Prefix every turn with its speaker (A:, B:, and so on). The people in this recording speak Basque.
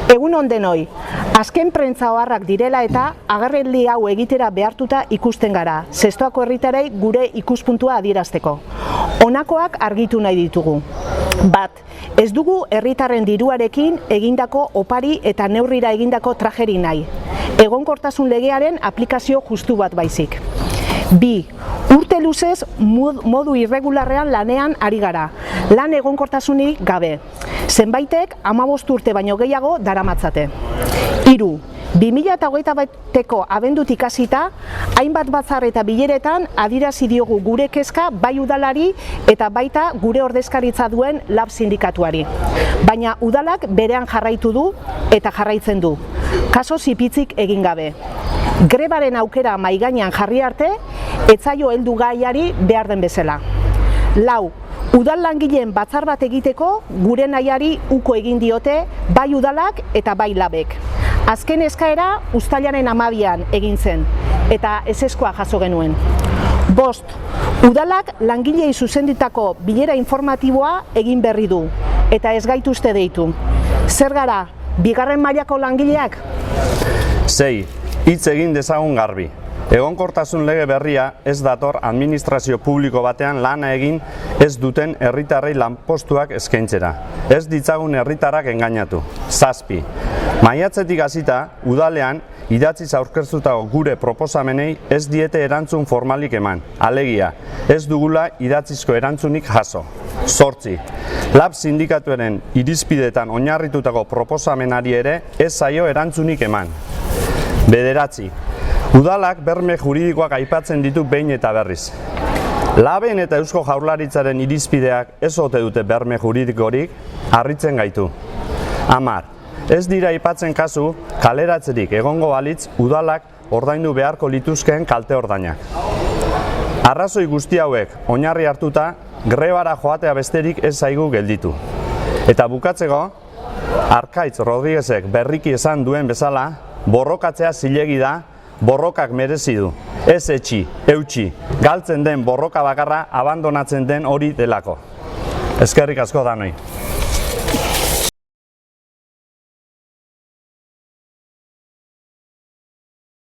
A: Egun on denoi, azken prentza oharrak direla eta agerraldi hau egitera behartuta ikusten gara, Zestoako herritarrei gure ikuspuntua adierazteko. Honakoak argitu nahi ditugu. Bat, ez dugu herritarren diruarekin egindako opari eta neurrira egindako trajeri nahi. Egonkortasun legearen aplikazio justu bat baizik. Bi, urte luzez modu irregularrean lanean ari gara, lan egonkortasunik gabe. Zenbaitek 15 urte baino gehiago daramatzate. Hiru, 2021ko abendutik hasita, hainbat batzar eta bileretan adierazi diogu gure kezka bai udalari eta baita gure ordezkaritza duen LAB sindikatuari. Baina udalak berean jarraitu du eta jarraitzen du, kaso zipitzik egin gabe. Grebaren aukera mahai gainean jarri arte, ez zaio heldu gaiari behar den bezala. Lau, udal langileen batzar bat egiteko gure nahiari uko egin diote bai udalak eta bai labek. Azken eskaera uztailaren 12an egin zen eta ezezkoa jaso genuen. Bost, udalak langileei zuzendutako bilera informatiboa egin berri du eta ez gaituzte deitu. Zer gara, bigarren mailako langileak?
B: 6. Hitz egin dezagun garbi. Egonkortasun lege berria ez dator administrazio publiko batean lana egin ez duten herritarrei lanpostuak eskaintzera. Ez ditzagun herritarrak engainatu. 7. Maiatzetik hasita, udalean idatziz aurkeztutako gure proposamenei ez diete erantzun formalik eman. Alegia, ez dugula idatzizko erantzunik jaso. 8. LAB sindikatuaren irizpideetan oinarritutako proposamenari ere ez zaio erantzunik eman. 9. Udalak berme juridikoak aipatzen ditu behin eta berriz. LABen eta Eusko Jaurlaritzaren irizpideak ez ote dute berme juridikorik, harritzen gaitu. 10. Ez dira aipatzen kasu, kaleratzerik egongo balitz udalak ordaindu beharko lituzkeen kalte ordainak. Arrazoi guzti hauek oinarri hartuta, grebara joatea besterik ez zaigu gelditu. Eta bukatzeko, Arkaitz Rodriguezek berriki esan duen bezala, borrokatzea zilegi da, borrokak merezi du. Ez etxi, eutxi, galtzen den borroka bakarra abandonatzen den hori delako. Eskerrik asko danoi.